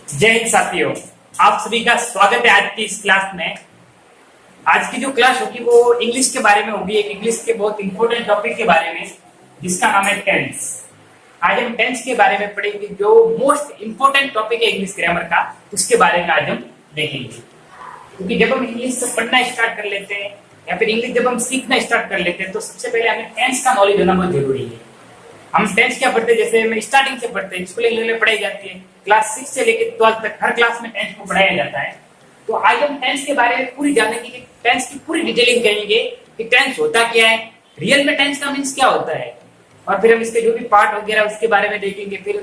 जय हिंद साथियों, आप सभी का स्वागत है आज की इस क्लास में। आज की जो क्लास होगी वो इंग्लिश के बारे में होगी, एक इंग्लिश के बहुत इंपॉर्टेंट टॉपिक के बारे में जिसका नाम है टेंस। आज हम टेंस के बारे में पढ़ेंगे, जो मोस्ट इंपॉर्टेंट टॉपिक है इंग्लिश ग्रामर का, उसके बारे में आज हम देखेंगे। क्योंकि जब हम इंग्लिश पढ़ना स्टार्ट कर लेते हैं या फिर इंग्लिश जब हम सीखना स्टार्ट कर लेते हैं तो सबसे पहले हमें टेंस का नॉलेज होना बहुत जरूरी है। हम टेंस क्या पढ़ते हैं, जैसे हम स्टार्टिंग से पढ़ते हैं, स्कूलिंग लेवल में पढ़ाई जाती है, क्लास 6 से लेकर 12 तक हर क्लास में टेंस को पढ़ाया जाता है। तो आज हम टेंस के बारे में पूरी जानेंगे कि टेंस की पूरी डिटेलिंग करेंगे कि टेंस होता क्या है, रियल में टेंस का मीन्स क्या होता है, और फिर हम इसके जो भी पार्ट वगैरह उसके बारे में देखेंगे। फिर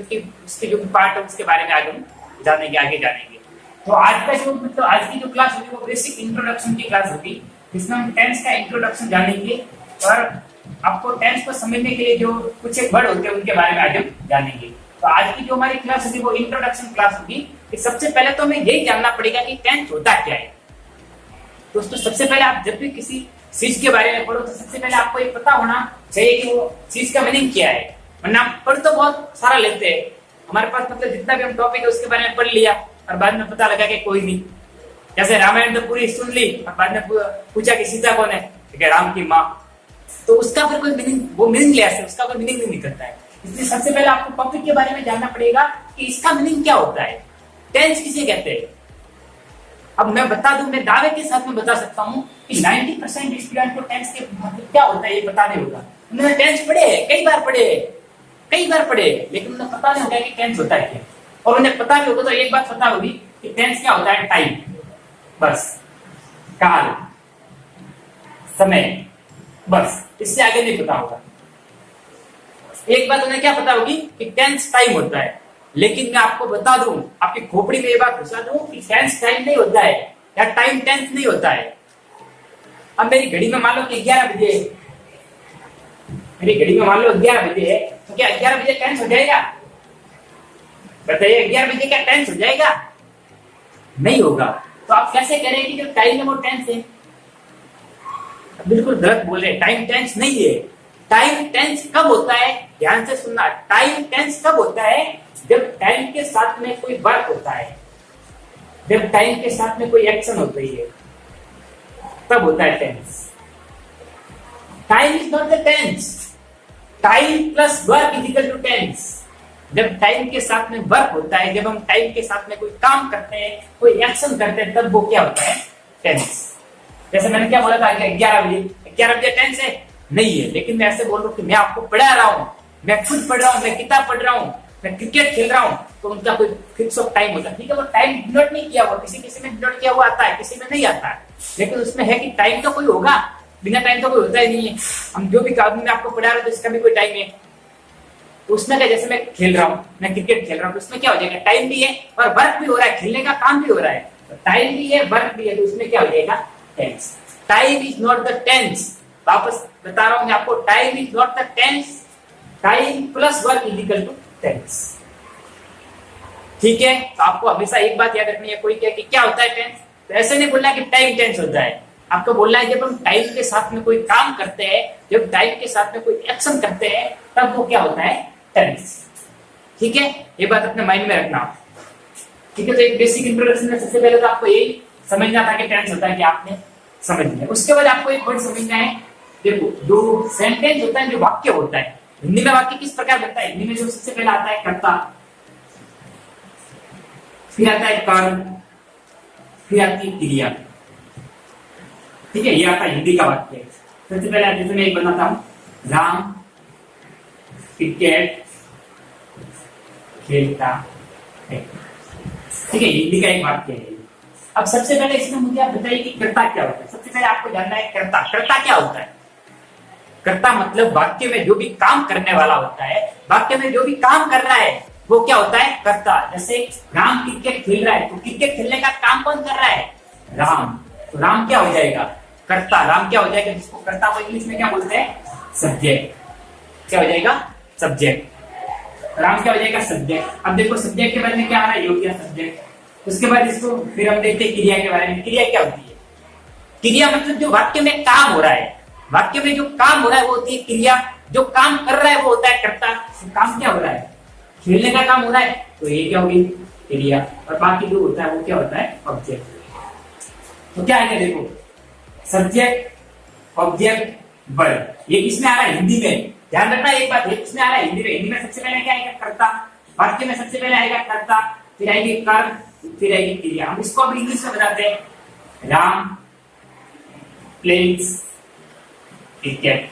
उसके जो भी पार्ट है उसके बारे में आज हम जानेंगे, आगे जानेंगे। तो आज का जो आज की जो क्लास होगी वो बेसिक इंट्रोडक्शन की क्लास होगी, जिसमें हम टेंस का इंट्रोडक्शन जानेंगे और आपको टेंस को समझने के लिए जो कुछ एक वर्ड होते हैं उनके बारे में आज हम जानेंगे। तो आज की जो हमारी क्लास होगी वो इंट्रोडक्शन क्लास होगी। कि सबसे पहले तो हमें यही जानना पड़ेगा कि टेंस होता क्या है। दोस्तों, सबसे पहले आप जब भी किसी चीज के बारे में पढ़ो तो सबसे पहले आपको ये पता होना चाहिए कि वो चीज का मीनिंग क्या है। वरना आप पढ़ तो बहुत सारा लेते हैं, हमारे पास मतलब जितना भी हम टॉपिक है उसके बारे में पढ़ लिया और बाद में पता लगा कि कोई नहीं। जैसे रामायण तो पूरी सुन ली और बाद में पूछा कि सीता कौन है, राम की माँ, तो उसका फिर कोई मीनिंग, वो मीनिंगलेस है, उसका कोई मीनिंग नहीं निकलता है। इसलिए सबसे पहले आपको टॉपिक के बारे में जानना पड़ेगा कि इसका मीनिंग क्या होता है, टेंस किसे कहते हैं। अब मैं बता दूं, मैं दावे के साथ में बता सकता हूं कि 90% स्टूडेंट को टेंस के मतलब क्या होता है ये पता नहीं होगा। उन्होंने टेंस पढ़े है, कई बार पढ़े, लेकिन उन्हें पता नहीं होगा कि टेंस होता है क्या। और उन्हें पता भी होगा तो एक बात पता होगी कि टेंस क्या होता है, टाइम, बस, काल, समय, बस, इससे आगे नहीं पता होगा। एक बात उन्हें क्या पता होगी कि टेंस टाइम होता है, लेकिन मैं आपको बता दूं, आपकी खोपड़ी में ये बात घुसा दूं कि टेंस टाइम नहीं होता है या टाइम टेंस नहीं होता है। अब मेरी घड़ी में मान लो कि 11 बजे, मेरी घड़ी में मान लो 11 बजे है, तो क्या 11 बजे टेंस हो जाएगा? बताइए, 11 बजे क्या टेंस हो जाएगा? नहीं होगा। तो आप कैसे कह रहे हैं कि जो टाइम है वो टेंस है? बिल्कुल गलत बोल रहे हैं, टाइम टेंस नहीं है। टाइम टेंस कब होता है, ध्यान से सुनना, टाइम टेंस कब होता है? जब टाइम के साथ में कोई वर्क होता है, जब टाइम के साथ में कोई एक्शन होती है, तब होता है tense. Time is not the tense, time plus work is equal to tense. जब टाइम के साथ में वर्क होता है, जब हम टाइम के साथ में कोई काम करते हैं, कोई एक्शन करते हैं, तब वो क्या होता है, टेंस। जैसे मैंने क्या बोला था, 11 बजे टेंस है? नहीं है, लेकिन मैं ऐसे बोल रहा हूँ कि मैं आपको पढ़ा रहा हूँ, मैं खुद पढ़ रहा हूँ, मैं किताब पढ़ रहा हूँ, मैं क्रिकेट खेल रहा हूँ, तो उनका कोई फिक्स ऑफ टाइम होता है। ठीक है, वो टाइम डिनोट नहीं किया हुआ, किसी किसी में डिनोट किया हुआ आता है, किसी में नहीं आता है, लेकिन उसमें है कि टाइम तो कोई होगा, बिना टाइम तो कोई होता ही नहीं है। हम जो भी काम में आपको पढ़ा रहे हो तो इसका भी कोई टाइम है। तो उसमें क्या, जैसे मैं खेल रहा हूँ, मैं क्रिकेट खेल रहा हूँ, तो उसमें क्या हो जाएगा, टाइम भी है और वर्क भी हो रहा है, खेलने का काम भी हो रहा है, टाइम भी है, वर्क भी है, तो उसमें क्या हो जाएगा, tense. Time is not the tense, वापस बता रहा हूं मैं आपको, time is not the tense, time plus work is equal to tense. ठीक है, तो आपको हमेशा एक बात याद रखनी है, कोई कहे कि क्या होता है टेंस, तो ऐसे नहीं बोलना कि टाइम टेंस होता है। आपको बोलना है जब हम टाइम के साथ में कोई काम करते हैं, जब टाइम के साथ में कोई एक्शन करते हैं, तब वो क्या होता है, टेंस। ठीक है, ये बात अपने माइंड में रखना। ठीक है, तो एक बेसिक इंट्रोडक्शन में सबसे पहले तो आपको यही समझना था कि टेंस होता है, कि आपने समझ लिया। उसके बाद आपको एक वर्ड समझना है। देखो, जो सेंटेंस होता है, जो वाक्य होता है, हिंदी में वाक्य किस प्रकार बनता है? हिंदी में जो सबसे पहले आता है कर्ता, फिर आता है कर्म, फिर आती है क्रिया। ठीक है, ये आता है हिंदी का वाक्य। सबसे पहले जैसे मैं एक बनाता हूं, राम क्रिकेट खेलता है। ठीक है, हिंदी का एक वाक्य है। अब सबसे पहले इसमें मुझे आप बताइए कि कर्ता क्या होता है। सबसे पहले आपको जानना है कर्ता, कर्ता क्या होता है। कर्ता मतलब वाक्य में जो भी काम करने वाला होता है, वाक्य में जो भी काम कर रहा है वो क्या होता है, कर्ता। जैसे राम क्रिकेट खेल रहा है, तो क्रिकेट खेलने का काम कौन कर रहा है, राम। तो राम क्या हो जाएगा, कर्ता। राम क्या हो जाएगा, जिसको कर्ता को इंग्लिश में क्या बोलते हैं, सब्जेक्ट। क्या हो जाएगा, सब्जेक्ट। राम क्या हो जाएगा, सब्जेक्ट। अब देखो सब्जेक्ट के बारे में क्या आ रहा है, योग्य सब्जेक्ट। उसके बाद इसको फिर हम देखते हैं क्रिया के बारे में। क्रिया क्या होती है, क्रिया मतलब जो वाक्य में काम हो रहा है, वाक्य में जो काम हो रहा है वो होती है क्रिया। जो काम कर रहा है वो होता है कर्ता। काम क्या हो रहा है, खेलने का काम हो रहा है तो ये क्या होगी, एरिया, और बाकी जो होता है वो क्या होता है, ऑब्जेक्ट। तो क्या है, देखो सब्जेक्ट ऑब्जेक्ट वर्ब, ये किसमें आ रहा है, हिंदी में। ध्यान रखना एक बात, ये किसमें आ रहा है, हिंदी में। हिंदी में सबसे पहले क्या आएगा, कर्ता। वाक्य में सबसे पहले आएगा कर्ता, फिर आएगी कर्म, फिर आएगी क्रिया। हम इसको अब इंग्लिश में बताते हैं, राम प्लेस क्रिकेट।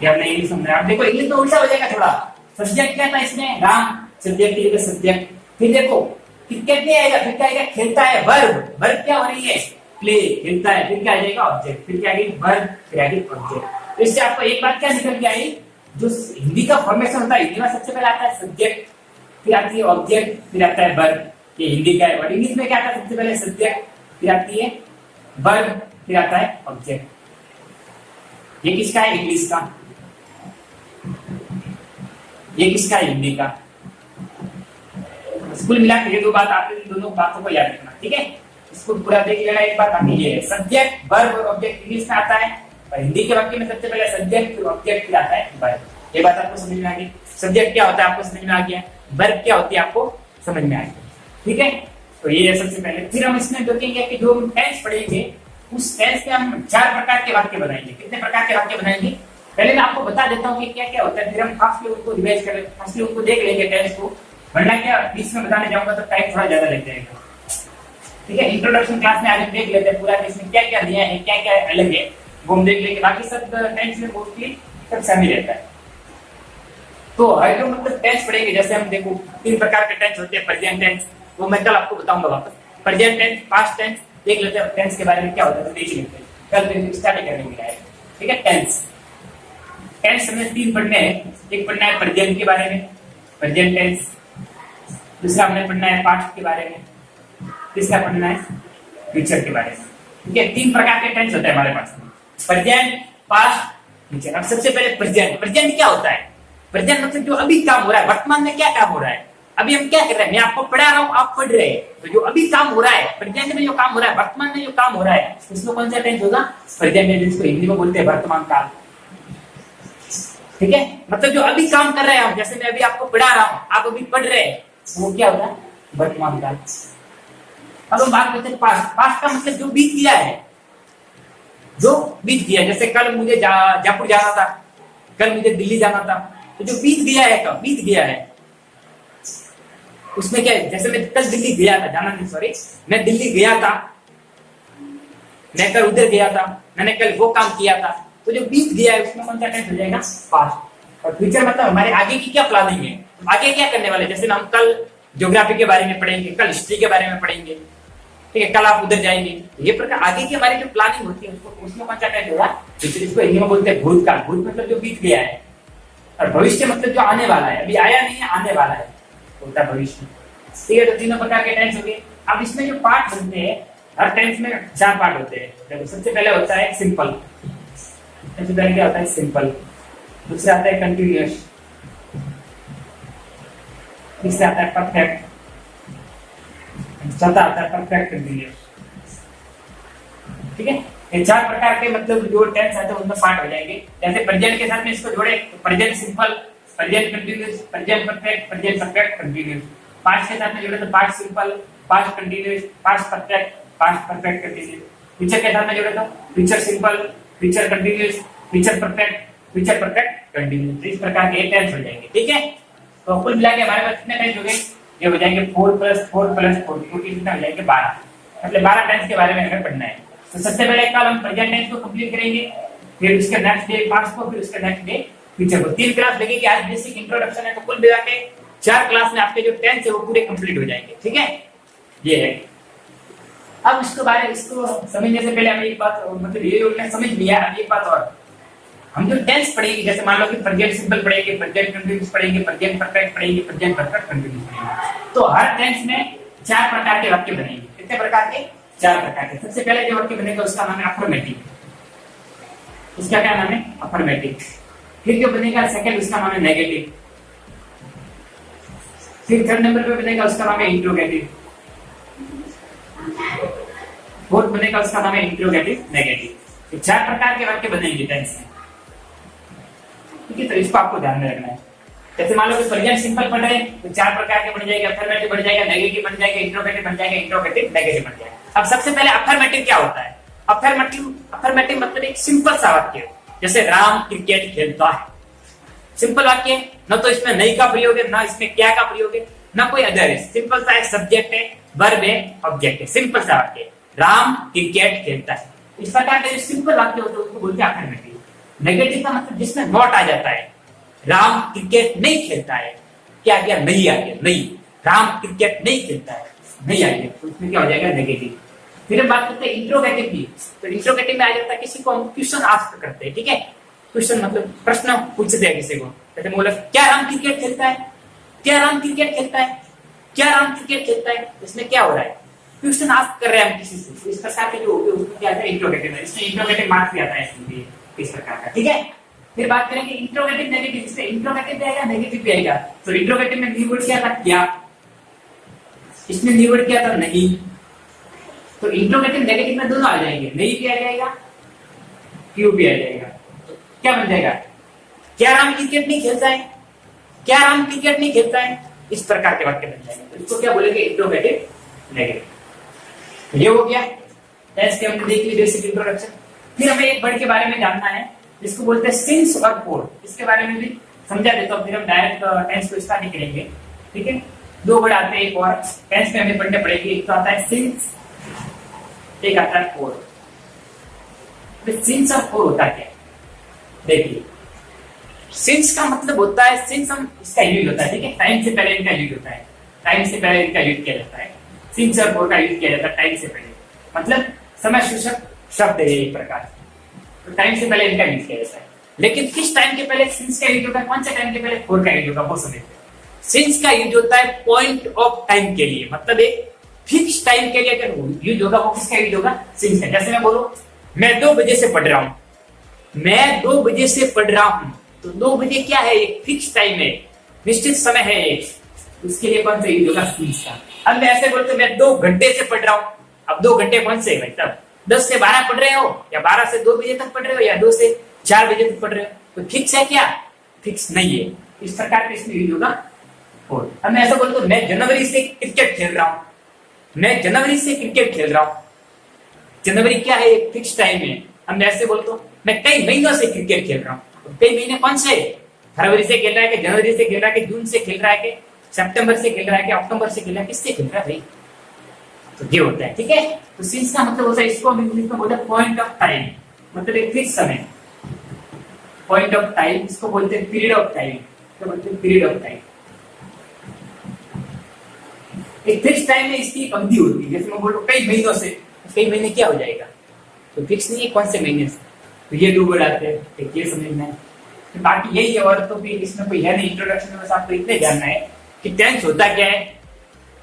ये आपने इंग्लिश समझा। आप देखो इंग्लिश में उल्टा हो जाएगा थोड़ा। सब्जेक्ट क्या था इसमें, राम, सब्जेक्ट की जगह सब्जेक्ट। फिर देखो क्रिकेट नहीं आएगा, फिर क्या आएगा, खेलता है, वर्ब। वर्ब क्या हो रही है, प्ले, खेलता है। फिर क्या आ जाएगा, ऑब्जेक्ट। फिर क्या आएगी, वर्ब, फिर आएगी ऑब्जेक्ट। तो इससे आपको एक बात क्या निकल के आई, जो हिंदी का फॉर्मेशन होता है, हिंदी में सबसे पहले आता है सब्जेक्ट, फिर आती है ऑब्जेक्ट, फिर आता है वर्ब। ये हिंदी का है। और इंग्लिश में क्या आता है, सबसे पहले सब्जेक्ट, फिर आती है वर्ब, फिर आता है ऑब्जेक्ट। ये किसका है, इंग्लिश का। ये किसका है, हिंदी का। कुल मिला के ये दो बात, आप इन दोनों बातों को याद रखना, ठीक है। इसको पूरा देख लेना एक बात। आगे ये है सब्जेक्ट वर्ब और ऑब्जेक्ट इंग्लिश में आता है, और हिंदी के वाक्य में सबसे पहले सब्जेक्ट, फिर ऑब्जेक्ट, फिर आता है वर्ब। ये बात आपको समझ में आ गई। सब्जेक्ट क्या होता है आपको समझ में आ गया, वर्ब क्या होती है आपको समझ में आ गया, ठीक है। तो ये है सबसे पहले। फिर हम इसमें देखेंगे कि जो हम टेंस पढ़ेंगे, उस टेंस में हम 4 प्रकार के वाक्य बनाएंगे। कितने प्रकार के वाक्य बनाएंगे, पहले मैं आपको बता देता हूँ कि क्या क्या होता है, फिर हम फास्टली उनको रिवाइज कर लेंगे, फास्टली उनको देख लेंगे टेंस को। वरना क्या बीच में बताने जाऊंगा तो टाइम थोड़ा ज्यादा लग जाएगा, ठीक है। इंट्रोडक्शन क्लास में आज हम देख लेते हैं पूरा कि इसमें क्या क्या दिया है, क्या क्या अलग है, वो हम देख लेंगे। बाकी सब टेंस में मोस्टली सब सेम ही रहता है। तो हर जो मतलब टेंस पढ़ेंगे, जैसे हम देखो 3 प्रकार के टेंस होते हैं। प्रेजेंट टेंस, वो मैं कल आपको बताऊंगा वापस। प्रेजेंट टेंस, पास्ट टेंस देख लेते हैं, टेंस के बारे में क्या होता है देख लेते हैं। कल फिर स्टार्ट करेंगे, ठीक है। टेंस टेंस हमें 3 पढ़ने हैं। एक पढ़ना है प्रेजेंट के बारे में, प्रेजेंट टेंस। दूसरा हमने पढ़ना है पास्ट के बारे में, तीसरा पढ़ना है फ्यूचर के बारे में, ठीक है। 3 प्रकार के टेंस होते हैं हमारे पास, प्रेजेंट, पास्ट, फ्यूचर। अब सबसे पहले प्रेजेंट। प्रेजेंट क्या होता है, प्रेजेंट मतलब जो अभी काम हो रहा है, वर्तमान में क्या काम हो रहा है, अभी हम क्या कर रहे हैं। मैं आपको पढ़ा रहा हूँ, आप पढ़ रहे हैं, तो जो अभी काम हो रहा है, प्रेजेंट में जो काम हो रहा है, वर्तमान में जो काम हो रहा है, उसमें कौन सा टेंस होगा, प्रेजेंट में, जिसको हिंदी में बोलते हैं वर्तमान काल, ठीक है। मतलब जो अभी काम कर रहे हैं हम, जैसे मैं अभी आपको पढ़ा रहा हूँ, आप अभी पढ़ रहे हैं, वो क्या होगा, वर्तमान काल। अब हम बात करते हैं पास्ट। पास्ट का मतलब जो बीत गया है, जो बीत गया। जैसे कल मुझे जयपुर जाना था, कल मुझे दिल्ली जाना था, तो जो बीत गया है, कब बीत गया है, उसमें क्या है। जैसे मैं कल दिल्ली गया था, जाना नहीं सॉरी, मैं दिल्ली गया था, मैं कल उधर गया था, मैंने कल वो काम किया था, तो जो बीत गया है उसमें कौन सा टेंस हो जाएगा, पास्ट। और फ्यूचर मतलब हमारे आगे की क्या प्लानिंग है, आगे क्या करने वाले। जैसे हम कल ज्योग्राफी के बारे में पढ़ेंगे, कल हिस्ट्री के बारे में पढ़ेंगे, ठीक है, कल आप उधर जाएंगे। ये प्रकार आगे की हमारी जो प्लानिंग होती है, उसको उसमें कौन सा टेंस होगा, इसको हिंदी में बोलते हैं भूतकाल। भूत मतलब जो बीत गया है, और भविष्य मतलब जो आने वाला है, अभी आया नहीं है, आने वाला है, होता है भविष्य, ठीक है। तो 3 प्रकार के टेंस हो गए। अब इसमें जो पार्ट बनते हैं, हर टेंस में 4 पार्ट होते हैं। देखो सबसे पहले होता है सिंपल, सबसे पहले क्या होता है, सिंपल। दूसरा आता है कंटिन्यूअस, तीसरा आता है परफेक्ट, चौथा आता है परफेक्ट कंटिन्यूअस, ठीक है। ये 4 प्रकार के मतलब जो टेंस आते हैं उनमें पार्ट हो जाएंगे। जैसे प्रेजेंट के साथ में इसको जोड़े तो present simple, present continuous, present perfect, present perfect continuous. Past के साथ में जोड़े तो past simple, past continuous, past perfect, past perfect continuous. Future के साथ में जोड़े तो future simple, future continuous, future perfect, future perfect continuous. इस प्रकार के टेंस हो जाएंगे, ठीक है। तो कुल मिला के हमारे पास कितने टेंस हो गए, ये हो जाएंगे 4 + 4 + 4, टोटल कितना हो जाएंगे 12। मतलब 12 टेंस के बारे में हमें पढ़ना है। तो सबसे पहले कल हम प्रेजेंट टेंस को कंप्लीट करेंगे, फिर उसके नेक्स्ट डे पास्ट को, फिर उसके नेक्स्ट डे फ्यूचर को। 3 क्लास लगेगी। आज बेसिक इंट्रोडक्शन है, तो कुल मिला के 4 क्लास में आपके जो टेंस है वो पूरे कंप्लीट हो जाएंगे, ठीक है। ये है। अब इसके बारे इसको समझने से पहले हम एक बात, मतलब ये उन्होंने समझ लिया, अब एक बात और, हम जो टेंस पढ़ेंगे, जैसे मान लो कि प्रेजेंट सिंपल पढ़ेंगे, प्रेजेंट कंटिन्यूअस पढ़ेंगे, प्रेजेंट परफेक्ट पढ़ेंगे, प्रेजेंट परफेक्ट कंटिन्यूअस पढ़ेंगे, तो हर टेंस में 4 प्रकार के वाक्य बनेंगे। कितने प्रकार के, 4 प्रकार के। सबसे पहले जो वाक्य बनेगा उसका नाम है अफर्मेटिव, उसका क्या नाम है, अफर्मेटिव। फिर जो बनेगा सेकंड, उसका नाम है नेगेटिव। फिर 3rd नंबर पे बनेगा, उसका नाम है इंट्रोगेटिव। 4th बनेगा, उसका नाम है इंट्रोगेटिव नेगेटिव। तो 4 प्रकार के वाक्य बनेंगे टेंस में, ठीक है। तो इसको आपको ध्यान में रखना है। जैसे मान लो कि प्रेजेंट सिंपल पढ़ रहे हैं तो चार प्रकार के बन जाएगा, अफर्मेटिव बन जाएगा, नेगेटिव बन जाएगा, इंट्रोगेटिव बन जाएगा, इंट्रोगेटिव नेगेटिव बन जाएगा। अब सबसे पहले अफर्मेटिव क्या होता है? अफर्मेटिव मतलब एक सिंपल सा वाक्य, जैसे राम क्रिकेट खेलता है। सिंपल वाक्य है, न तो इसमें नहीं का प्रयोग है, ना इसमें क्या का प्रयोग है, ना कोई अदर है। सिंपल सा एक सब्जेक्ट है, वर्ब है, ऑब्जेक्ट है, सिंपल सा वाक्य है, राम क्रिकेट खेलता है। इस प्रकार के जो सिंपल वाक्य होते हैं उसको बोलते हैं अफर्मेटिव। नेगेटिव का मतलब जिसमें नॉट आ जाता है, राम क्रिकेट नहीं खेलता है, क्या गया? नहीं आ गया, नहीं, राम क्रिकेट नहीं खेलता है, नहीं आ गया, तो उसमें क्या हो जाएगा? नेगेटिव। फिर हम बात करते हैं इंट्रोगेटिव की। तो इंट्रोगेटिव में आ जाता है किसी को हम क्वेश्चन आस्क करते हैं, ठीक है? क्वेश्चन मतलब प्रश्न पूछते हैं किसी को, जैसे बोला क्या राम क्रिकेट खेलता है, क्या राम क्रिकेट खेलता है, क्या राम क्रिकेट खेलता है। इसमें क्या हो रहा है? क्वेश्चन आस्क कर रहे हैं हम किसी से। तो इस प्रकार के जो होते हैं उसमें क्या आता है? इंट्रोगेटिव है। इसमें इंट्रोगेटिव मार्क्स भी आता है इसमें, इस प्रकार का, ठीक है? फिर बात करेंगे इंट्रोगेटिव नेगेटिव। इसमें इंट्रोगेटिव भी आएगा, नेगेटिव भी आएगा। तो इंट्रोगेटिव में न्यू वर्ड क्या था? क्या। इसमें न्यू वर्ड क्या था? नहीं। तो इंट्रोगेटिव नेगेटिव में दोनों आ जाएंगे, नहीं भी आ जाएगा, क्यों भी आ जाएगा। तो क्या बन जाएगा? क्या राम क्रिकेट नहीं खेलता है, क्या राम क्रिकेट नहीं खेलता है। इस प्रकार के वाक्य बन जाएंगे। तो इसको क्या बोलेंगे? Interrogative negative. ये हो गया टेंस के, हमने देख ली बेसिक इंट्रोडक्शन। फिर हमें एक वर्ड के बारे में जानना है जिसको बोलते हैं सिंस और फोर। इसके बारे में भी समझा देता हूं, फिर हम डायरेक्ट टेंस को स्टार्ट करेंगे, ठीक है? दो वर्ड आते हैं, एक और टेंस में हमें पढ़ने पड़ेगी। एक तो आता है सिंस, एक आता है फोर। सिंस और फोर होता क्या? देखिए, सिंस का मतलब होता है, सिंस हम इसका यूज होता है, ठीक है? टाइम से पहले इनका यूज होता है, टाइम से पहले इनका यूज किया जाता है। सिंस और फोर का यूज किया जाता है टाइम से पहले, मतलब समय सूचक शब्द है एक प्रकार से। तो टाइम से पहले इनका यूज किया जाता है। लेकिन किस टाइम के पहले सिंस का यूज होगा, कौन से टाइम के पहले फोर का यूज होगा, वो समझते हैं। सिंस का यूज होता है पॉइंट ऑफ टाइम के लिए, मतलब एक फिक्स टाइम के लिए अगर यूज होगा, वो किसका यूज होगा? सिंस का। जैसे मैं बोलूं मैं 2 बजे से पढ़ रहा हूं, मैं 2 बजे से पढ़ रहा हूं, तो 2 बजे क्या है? एक फिक्स टाइम है, निश्चित समय है एक, उसके लिए कौन सा यूज होगा? सिंस का। अब मैं ऐसे बोलते मैं 2 घंटे से पढ़ रहा हूं, अब 2 घंटे कौन से? मतलब 10 से 12 पढ़ रहे हो, या 12 से 2 बजे तक पढ़ रहे हो, या 2 से 4 बजे तक पढ़ रहे हो, तो फिक्स है क्या? फिक्स नहीं है। इस प्रकार के इसमें यूज होगा फोर। अब मैं ऐसा बोलता हूं मैं जनवरी से क्रिकेट खेल रहा हूं, मैं जनवरी से क्रिकेट खेल रहा हूं, जनवरी क्या है? एक फिक्स टाइम है। अब मैं ऐसे बोलता हूं मैं कई महीनों से क्रिकेट खेल रहा हूं, तो कई महीने कौन से? फरवरी से खेल रहा है, कि जनवरी से खेल रहा है, कि जून से खेल रहा है, कि सितंबर से खेल रहा है, कि अक्टूबर से खेल रहा है, किससे खेल रहा है भाई? तो ये होता है, ठीक है? तो सिंस का मतलब होता है, इसको हम इंग्लिश में बोलते हैं पॉइंट ऑफ टाइम, मतलब एक फिक्स समय, पॉइंट ऑफ टाइम। इसको बोलते हैं पीरियड ऑफ टाइम, तो बोलते हैं पीरियड ऑफ टाइम। एक फिक्स टाइम में इसकी अवधि होती है। जैसे मैं बोलूं कई महीनों से, कई महीने क्या हो जाएगा? तो फिक्स नहीं है कौन से महीने से। तो ये 2 वर्ड आते हैं, एक ये समझना है। तो बाकी यही है, और तो भी इसमें कोई है नहीं। इंट्रोडक्शन में बस आपको इतने जानना है कि टेंस होता क्या है,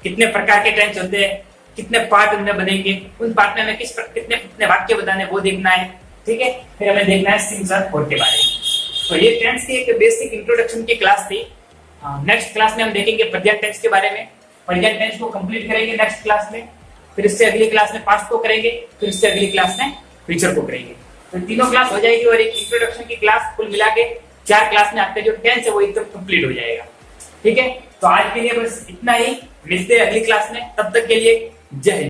कितने प्रकार के टेंस होते हैं, कितने पार्ट उनमें बनेंगे, उन पार्ट में हमें कितने वाक्य बताने वो देखना है, ठीक है? फिर हमें देखना है सिंस और फोर के बारे में। तो ये टेंस की एक बेसिक इंट्रोडक्शन की क्लास थी। नेक्स्ट क्लास में हम देखेंगे प्रेजेंट टेंस के बारे में। प्रेजेंट टेंस को कंप्लीट करेंगे नेक्स्ट क्लास में, फिर इससे अगली क्लास में पास्ट को करेंगे, फिर इससे अगली क्लास में फ्यूचर को करेंगे। तो तीनों क्लास हो जाएगी, और एक इंट्रोडक्शन की क्लास कुल मिला के 4 क्लास में आपका जो टेंस है वो एकदम कंप्लीट हो जाएगा, ठीक है? तो आज के लिए बस इतना ही, मिलते हैं अगली क्लास में, तब तक के लिए जय हिंद।